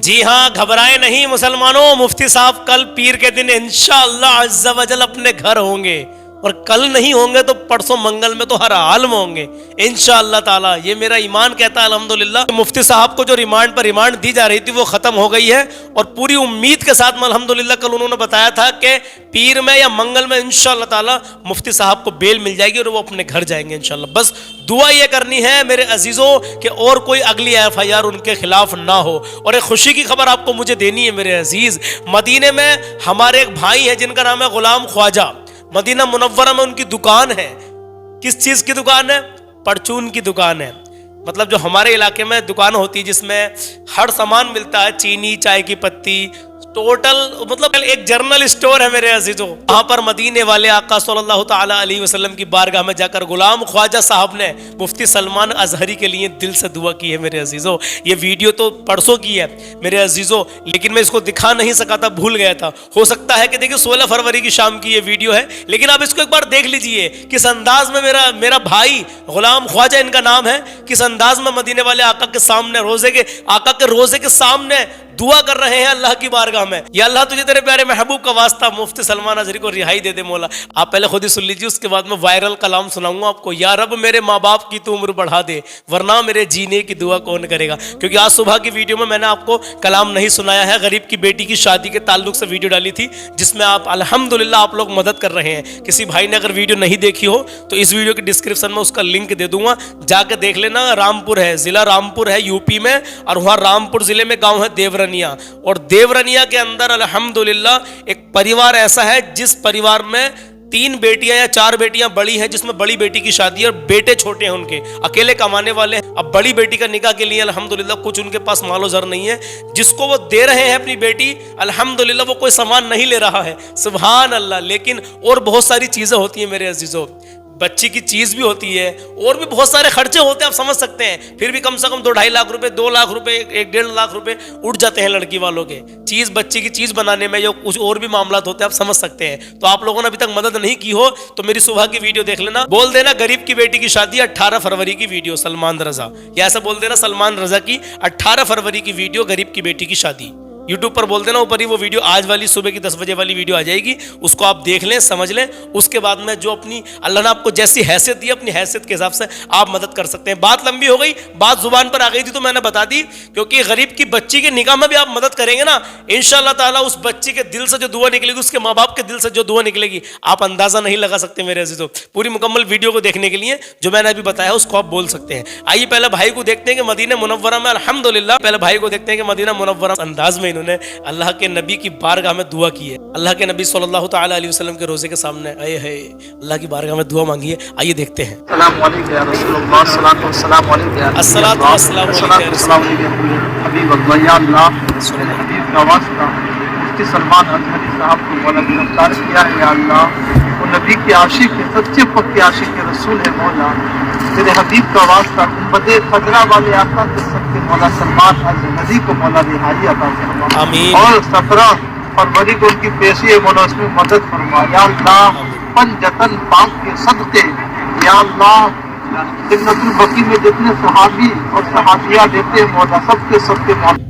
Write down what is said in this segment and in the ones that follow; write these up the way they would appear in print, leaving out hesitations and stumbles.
جی ہاں، گھبرائے نہیں مسلمانوں، مفتی صاحب کل پیر کے دن انشاءاللہ عز و جل اپنے گھر ہوں گے، اور کل نہیں ہوں گے تو پرسوں منگل میں تو ہر حال میں ہوں گے انشاءاللہ تعالی۔ یہ میرا ایمان کہتا ہے الحمدللہ۔ مفتی صاحب کو جو ریمانڈ پر ریمانڈ دی جا رہی تھی وہ ختم ہو گئی ہے، اور پوری امید کے ساتھ میں الحمدللہ کل انہوں نے بتایا تھا کہ پیر میں یا منگل میں انشاءاللہ تعالی مفتی صاحب کو بیل مل جائے گی اور وہ اپنے گھر جائیں گے انشاءاللہ۔ بس دعا یہ کرنی ہے میرے عزیزوں کہ اور کوئی اگلی FIR ان کے خلاف نہ ہو۔ اور ایک خوشی کی خبر آپ کو مجھے دینی ہے میرے عزیز، مدینے میں ہمارے ایک بھائی ہیں جن کا نام ہے غلام خواجہ، مدینہ منورہ میں ان کی دکان ہے۔ کس چیز کی دکان ہے؟ پرچون کی دکان ہے۔ مطلب جو ہمارے علاقے میں دکان ہوتی ہے جس میں ہر سامان ملتا ہے، چینی، چائے کی پتی، ٹوٹل مطلب ایک جرنل اسٹور ہے میرے عزیزوں۔ وہاں پر مدینے والے آقا صلی اللہ تعالی علیہ وسلم کی بارگاہ میں جا کر غلام خواجہ صاحب نے مفتی سلمان اظہری کے لیے دل سے دعا کی ہے میرے عزیزوں۔ یہ ویڈیو تو پرسوں کی ہے میرے عزیزوں، لیکن میں اس کو دکھا نہیں سکا تھا، بھول گیا تھا۔ ہو سکتا ہے کہ دیکھیں 16 فروری کی شام کی یہ ویڈیو ہے، لیکن آپ اس کو ایک بار دیکھ لیجئے کس انداز میں میرا بھائی غلام خواجہ ان کا نام ہے، کس انداز میں مدینے والے آقا کے سامنے آقا کے روزے کے سامنے دعا کر رہے ہیں اللہ کی بارگاہ میں۔ یا اللہ تجھے تیرے پیارے محبوب کا واسطہ مفتی سلمان اظہری کو رہائی دے دے مولا۔ آپ پہلے خود ہی سن لیجیے، اس کے بعد میں وائرل کلام سناؤں گا آپ کو۔ یا رب میرے ماں باپ کی تو عمر بڑھا دے، ورنہ میرے جینے کی دعا کون کرے گا۔ کیونکہ آج صبح کی ویڈیو میں نے آپ کو کلام نہیں سنایا ہے، غریب کی بیٹی کی شادی کے تعلق سے ویڈیو ڈالی تھی جس میں آپ الحمدللہ آپ لوگ مدد کر رہے ہیں۔ کسی بھائی نے اگر ویڈیو نہیں دیکھی ہو تو اس ویڈیو کی ڈسکرپشن میں اس کا لنک دے دوں گا، جا کے دیکھ لینا۔ رامپور ہے، ضلع رامپور ہے UP میں، اور وہاں رامپور ضلع میں گاؤں ہے دیورنیا، اور دیورنیا کے اندر الحمدللہ ایک پریوار ایسا ہے جس پریوار میں 3 بیٹیاں یا 4 بیٹیاں بڑی ہیں، جس میں بڑی بیٹی کی شادی ہے اور بیٹے چھوٹے ہیں ان کے، اکیلے کمانے والے ہیں۔ اب بڑی بیٹی کا نکاح کے لیے الحمدللہ کچھ ان کے پاس مال و زر نہیں ہے، جس کو وہ دے رہے ہیں اپنی بیٹی، الحمدللہ وہ کوئی سامان نہیں لے رہا ہے، سبحان اللہ۔ لیکن اور بہت ساری چیزیں ہوتی ہیں میرے عزیزوں، بچی کی چیز بھی ہوتی ہے اور بھی بہت سارے خرچے ہوتے ہیں، آپ سمجھ سکتے ہیں۔ پھر بھی کم سے کم 2-2.5 لاکھ روپے، 2 لاکھ روپے، 1-1.5 لاکھ روپے اٹھ جاتے ہیں لڑکی والوں کے چیز، بچی کی چیز بنانے میں، یا کچھ اور بھی معاملات ہوتے ہیں، آپ سمجھ سکتے ہیں۔ تو آپ لوگوں نے ابھی تک مدد نہیں کی ہو تو میری صبح کی ویڈیو دیکھ لینا، بول دینا غریب کی بیٹی کی شادی 18 فروری کی ویڈیو سلمان رضا، یا ایسا بول دینا سلمان رضا کی 18 فروری کی ویڈیو غریب کی بیٹی کی شادی، YouTube پر بول دینا، اوپر ہی وہ ویڈیو آج والی صبح کی 10 بجے والی ویڈیو آ جائے گی، اس کو آپ دیکھ لیں، سمجھ لیں۔ اس کے بعد میں جو اپنی اللہ نے آپ کو جیسی حیثیت دی، اپنی حیثیت کے حساب سے آپ مدد کر سکتے ہیں۔ بات لمبی ہو گئی، بات زبان پر آ گئی تھی تو میں نے بتا دی، کیونکہ غریب کی بچی کے نکاح میں بھی آپ مدد کریں گے نا، انشاءاللہ تعالیٰ اس بچی کے دل سے جو دعا نکلے گی، اس کے ماں باپ کے دل سے جو دعا نکلے گی، آپ اندازہ نہیں لگا سکتے میرے عزیزوں۔ پوری مکمل ویڈیو کو دیکھنے کے لیے جو میں نے ابھی بتایا اس کو آپ بول سکتے ہیں۔ آئیے پہلے بھائی کو دیکھتے ہیں کہ مدینہ منورہ میں الحمدللہ، پہلے بھائی کو دیکھتے ہیں کہ مدینہ منورہ انداز میں انہوں نے اللہ کے نبی کی بارگاہ میں دعا کی ہے، اللہ کے نبی صلی اللہ تعالی علیہ وسلم کے روزے کے سامنے آئے ہیں، اللہ کی بارگاہ میں دعا مانگی ہے۔ آئیے دیکھتے ہیں۔ السلام علیکم یا رسول اللہ، الصلاۃ والسلام علیکم یا رسول اللہ، السلام علیکم حبیب اللہ، یا اللہ حبیب کا واسطہ مفتی سلمان اظہری صاحب کو مولا گرفتار کیا ہے، یا اللہ وہ نبی کے عاشق ہے، سچے پکے عاشق رسول ہے مولا، تیرے حبیب کا واسطہ گنبد خضرا والے آقا کے سب کے مولا سلمان اظہری کو مولا رہائی عطا فرما، آمین۔ اور 17 فروری کو ان کی پیشی ہے مولا، اس میں مدد فرما یا اللہ، پنجتن پاک کے صدقے یا اللہ، جنت البقیع میں جتنے صحابی اور صحابیہ دیتے ہیں مولا، سب کے مولا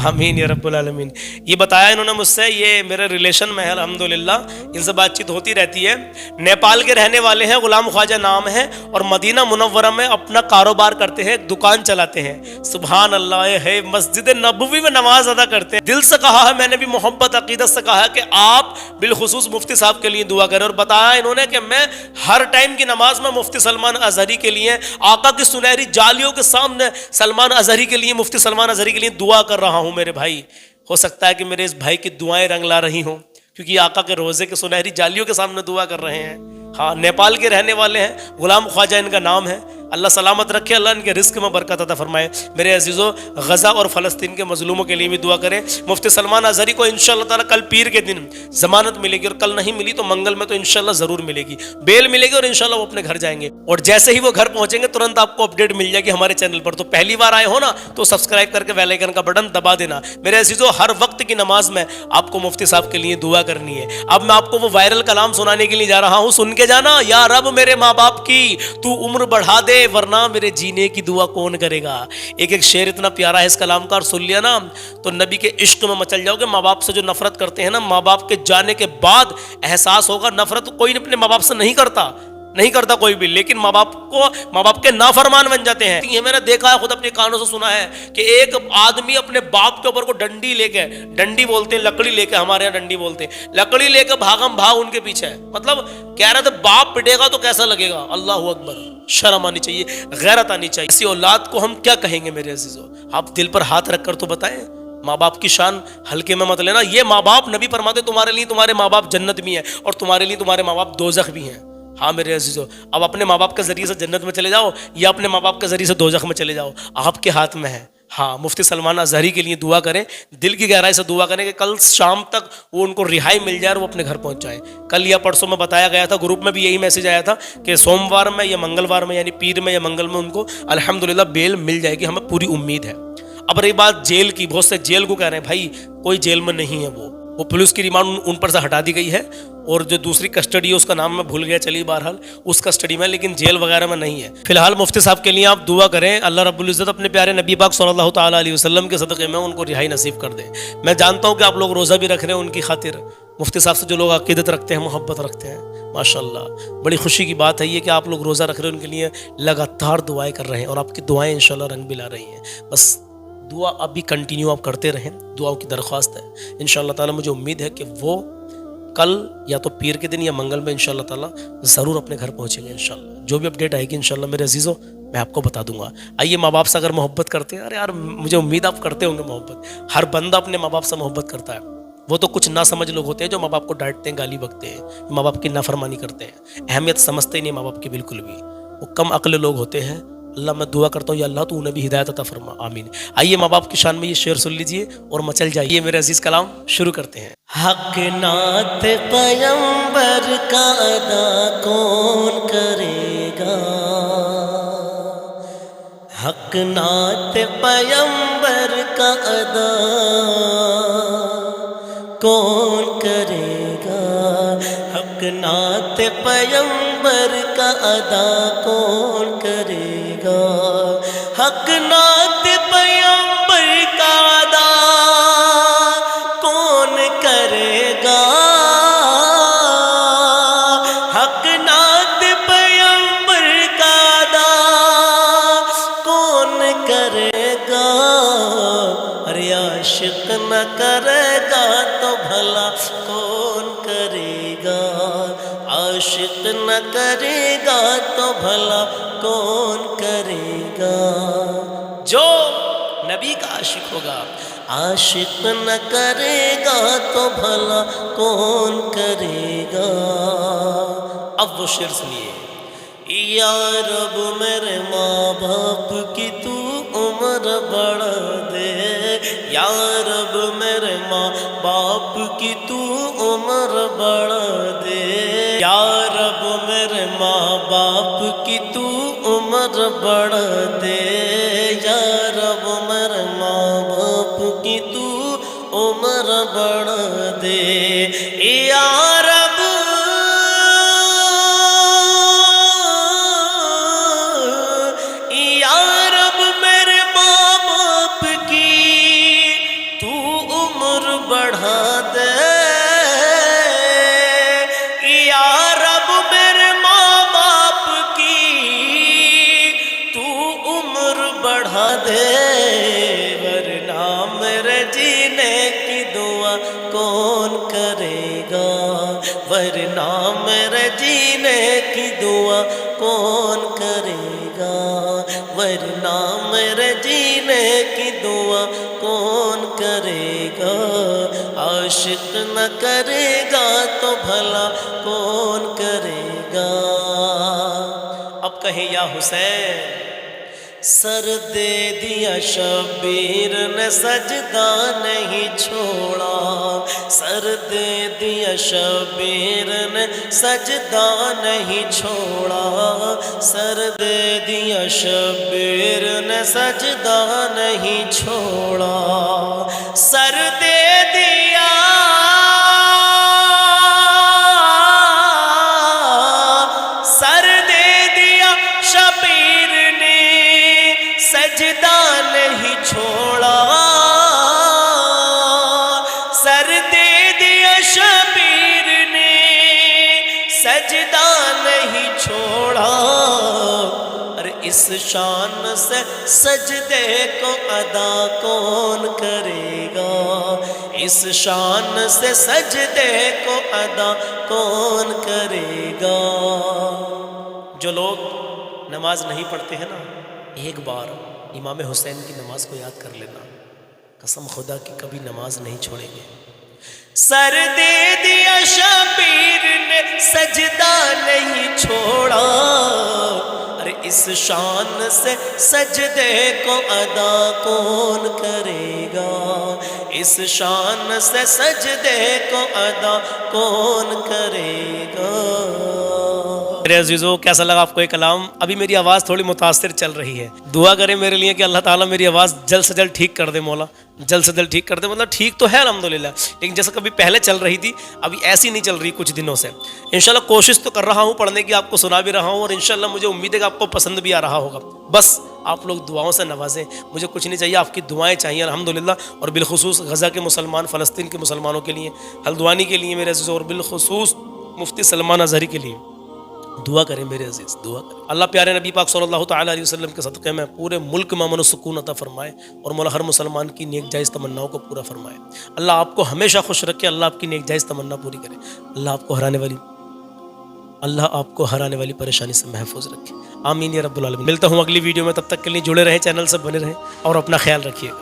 آمین یا رب العالمین۔ یہ بتایا انہوں نے مجھ سے، یہ میرے ریلیشن میں ہے الحمدللہ، ان سے بات چیت ہوتی رہتی ہے۔ نیپال کے رہنے والے ہیں، غلام خواجہ نام ہے، اور مدینہ منورہ میں اپنا کاروبار کرتے ہیں، دکان چلاتے ہیں، سبحان اللہ ہے، مسجد نبوی میں نماز ادا کرتے ہیں۔ دل سے کہا ہے میں نے بھی، محبت عقیدت سے کہا ہے کہ آپ بالخصوص مفتی صاحب کے لیے دعا کریں، اور بتایا انہوں نے کہ میں ہر ٹائم کی نماز میں مفتی سلمان اظہری کے لیے، آقا کی سنہری جالیوں کے سامنے سلمان اظہری کے لیے، مفتی سلمان اظہری کے لیے دعا کر رہا ہوں میرے بھائی۔ ہو سکتا ہے کہ میرے اس بھائی کی دعائیں رنگ لا رہی ہوں، کیونکہ آقا کے روزے کے سنہری جالیوں کے سامنے دعا کر رہے ہیں۔ ہاں، نیپال کے رہنے والے ہیں، غلام خواجہ ان کا نام ہے، اللہ سلامت رکھے، اللہ ان کے رزق میں برکت عطا فرمائے۔ میرے عزیزوں، غزہ اور فلسطین کے مظلوموں کے لیے بھی دعا کریں۔ مفتی سلمان اظہری کو انشاءاللہ تعالیٰ کل پیر کے دن ضمانت ملے گی، اور کل نہیں ملی تو منگل میں تو انشاءاللہ ضرور ملے گی، بیل ملے گی، اور انشاءاللہ وہ اپنے گھر جائیں گے۔ اور جیسے ہی وہ گھر پہنچیں گے ترنت آپ کو اپڈیٹ مل جائے گی ہمارے چینل پر۔ تو پہلی بار آئے ہو نا تو سبسکرائب کر کے بیل آئیکن کا بٹن دبا دینا۔ میرے عزیزوں، ہر وقت کی نماز میں آپ کو مفتی صاحب کے لیے دعا کرنی ہے۔ اب میں آپ کو وہ وائرل کلام سنانے کے لیے جا رہا ہوں، سن کے جانا۔ یا رب میرے ماں باپ کی تو عمر بڑھا دے، ورنہ میرے جینے کی دعا کون کرے گا. ایک شعر اتنا پیارا ہے اس کلام کا، اور سن لیا نا تو نبی کے عشق میں مچل جاؤ گے. ماں باپ سے جو نفرت کرتے ہیں نا، ماں باپ کے جانے کے بعد احساس ہوگا. نفرت کوئی اپنے ماں باپ سے نہیں کرتا کوئی بھی، لیکن ماں باپ کے نافرمان بن جاتے ہیں. یہ میں نے دیکھا ہے، خود اپنے کانوں سے سنا ہے کہ ایک آدمی اپنے باپ کے اوپر کو ڈنڈی بولتے ہیں، لکڑی لے کے، ہمارے یہاں ڈنڈی بولتے ہیں، لکڑی لے کے بھاگ ان کے پیچھے ہے. مطلب کہہ رہے تھے باپ پٹے گا تو کیسا لگے گا. اللہ اکبر. شرم آنی چاہیے، غیرت آنی چاہیے. اسی اولاد کو ہم کیا کہیں گے میرے عزیزو؟ آپ دل پر ہاتھ رکھ کر تو بتائیں. ماں باپ کی شان ہلکے میں مت لینا. یہ ماں باپ، نبی فرماتے تمہارے لیے تمہارے ماں باپ جنت بھی ہیں اور تمہارے لیے تمہارے ماں باپ دوزخ بھی ہیں. ہاں میرے عزیزو، اب اپنے ماں باپ کے ذریعے سے جنت میں چلے جاؤ یا اپنے ماں باپ کے ذریعے سے دوزخ میں چلے جاؤ، آپ کے ہاتھ میں ہے. ہاں، مفتی سلمان اظہری کے لیے دعا کریں، دل کی گہرائی سے دعا کریں کہ کل شام تک وہ ان کو رہائی مل جائے اور وہ اپنے گھر پہنچ جائے. کل یا پرسوں میں بتایا گیا تھا، گروپ میں بھی یہی میسج آیا تھا کہ سوموار میں یا منگلوار میں، یعنی پیر میں یا منگل میں ان کو الحمدللہ بیل مل جائے گی. ہمیں پوری امید ہے. اب رہی بات جیل کی، بہت سے جیل کو کہہ رہے ہیں بھائی کوئی جیل میں نہیں ہے، وہ پولیس کی ریمانڈ ان پر سے ہٹا دی گئی ہے، اور جو دوسری کسٹڈی ہے اس کا نام میں بھول گیا، چلیے بہرحال اس کسٹڈی میں، لیکن جیل وغیرہ میں نہیں ہے. فی الحال مفتی صاحب کے لیے آپ دعا کریں، اللہ رب العزت اپنے پیارے نبی پاک صلی اللہ تعالیٰ علیہ وسلم کے صدقے میں ان کو رہائی نصیب کر دے. میں جانتا ہوں کہ آپ لوگ روزہ بھی رکھ رہے ہیں ان کی خاطر. مفتی صاحب سے جو لوگ عقیدت رکھتے ہیں، محبت رکھتے ہیں، ماشاءاللہ بڑی خوشی کی بات ہے یہ کہ آپ لوگ روزہ رکھ رہے ہیں، ان کے لیے لگاتار دعائیں کر رہے ہیں، اور آپ کی دعائیں انشاءاللہ رنگ بھی لا رہی ہیں. بس دعا اب بھی کنٹینیو آپ کرتے رہیں، دعاؤں کی درخواست ہے. انشاءاللہ تعالیٰ مجھے امید ہے کہ وہ کل یا تو پیر کے دن یا منگل میں انشاءاللہ تعالیٰ ضرور اپنے گھر پہنچیں گے. انشاءاللہ جو بھی اپڈیٹ آئے گی انشاءاللہ میرے عزیزوں میں آپ کو بتا دوں گا. آئیے، ماں باپ سے اگر محبت کرتے ہیں، ارے یار مجھے امید آپ کرتے ہوں گے محبت. ہر بندہ اپنے ماں باپ سے محبت کرتا ہے. وہ تو کچھ نہ سمجھ لوگ ہوتے ہیں جو ماں باپ کو ڈانٹتے ہیں، گالی بکتے ہیں، ماں باپ کی نافرمانی کرتے ہیں، اہمیت سمجھتے ہی نہیں ماں باپ کی بالکل بھی. وہ کم عقل لوگ ہوتے ہیں. اللہ میں دعا کرتا ہوں یا اللہ تو انہیں بھی ہدایت عطا فرما، آمین. آئیے ماں باپ کی شان میں یہ شعر سن لیجئے اور مچل جائیے. میرے عزیز کلام شروع کرتے ہیں. حق نعت پیغمبر کا ادا کون کرے گا، حق نعت پیغمبر کا ادا کون کرے گا، حق نعت پیغمبر کا ادا کون کرے گا، حق نعت پیغمبر کا ادا کون کرے گا، حق نعت پیغمبر کا ادا کون کرے گا. ارے عاشق نہ کرے گا تو بھلا کون کرے گا، عاشق نہ کرے گا تو بھلا کون کرے گا. جو نبی کا عاشق ہوگا، عاشق نہ کرے گا تو بھلا کون کرے گا. اب وہ شعر سنیے. یا رب میرے ماں باپ کی تو عمر بڑھا دے، یا رب میرے ماں باپ کی تو عمر بڑھا دے، یا رب میرے ماں باپ کی تو عمر بڑھا دے، یا رب میرے ماں باپ کی تو عمر بڑھا دے. یا رب میرے ماں باپ کی تو عمر بڑھا دے، یا رب میرے ماں باپ کی تو عمر بڑھا دے، ورنہ میرے جینے کی دعا کون کرے گا، ورنہ میرے جینے کی دعا کون کرے گا، ورنہ میرے جینے کی دعا کون کرے گا. عاشق نہ کرے گا تو بھلا کون کرے گا. اب کہیں یا حسین. سر دے دیا شبیر نے سجدہ نہیں چھوڑا، سر دے دیا شبیر نے سجدہ نہیں چھوڑا، سر دے دیا شبیر نے سجدہ نہیں چھوڑا، سر دے دیا شبیر سجدہ نہیں چھوڑا، اور اس شان سے سجدے کو ادا کون کرے گا، اس شان سے سجدے کو ادا کون کرے گا۔ جو لوگ نماز نہیں پڑھتے ہیں نا، ایک بار امام حسین کی نماز کو یاد کر لینا، قسم خدا کی کبھی نماز نہیں چھوڑیں گے۔ سر دے دیا شبیر نے سجدہ نہیں چھوڑا، اور اس شان سے سجدے کو ادا کون کرے گا، اس شان سے سجدے کو ادا کون کرے گا۔ میرے عزیزو، کیسا لگا آپ کو یہ کلام؟ ابھی میری آواز تھوڑی متاثر چل رہی ہے، دعا کریں میرے لیے کہ اللہ تعالیٰ میری آواز جلد سے جلد ٹھیک کر دے، مولا جلد سے جلد ٹھیک کر دے۔ مطلب ٹھیک تو ہے الحمدللہ، لیکن جیسا کبھی پہلے چل رہی تھی ابھی ایسی نہیں چل رہی کچھ دنوں سے۔ انشاءاللہ کوشش تو کر رہا ہوں پڑھنے کی، آپ کو سنا بھی رہا ہوں، اور انشاءاللہ مجھے امید ہے کہ آپ کو پسند بھی آ رہا ہوگا۔ بس آپ لوگ دعاؤں سے نوازیں، مجھے کچھ نہیں چاہیے، آپ کی دعائیں چاہیے الحمدللہ، اور بالخصوص غزہ کے مسلمان، فلسطین کے مسلمانوں کے لیے، ہلدوانی کے لیے میرے عزیز، اور بالخصوص مفتی سلمان اظہری کے لیے دعا کریں میرے عزیز، دعا کریں۔ اللہ پیارے نبی پاک صلی اللہ تعالیٰ علیہ وسلم کے صدقے میں پورے ملک میں امن و سکون عطا فرمائے، اور مولا ہر مسلمان کی نیک جائز تمناؤں کو پورا فرمائے۔ اللہ آپ کو ہمیشہ خوش رکھے، اللہ آپ کی نیک جائز تمنا پوری کرے، اللہ آپ کو ہرانے والی پریشانی سے محفوظ رکھے، آمین یا رب العالمین۔ ملتا ہوں اگلی ویڈیو میں، تب تک کے لیے جڑے رہیں، چینل سے بنے رہیں، اور اپنا خیال رکھیے۔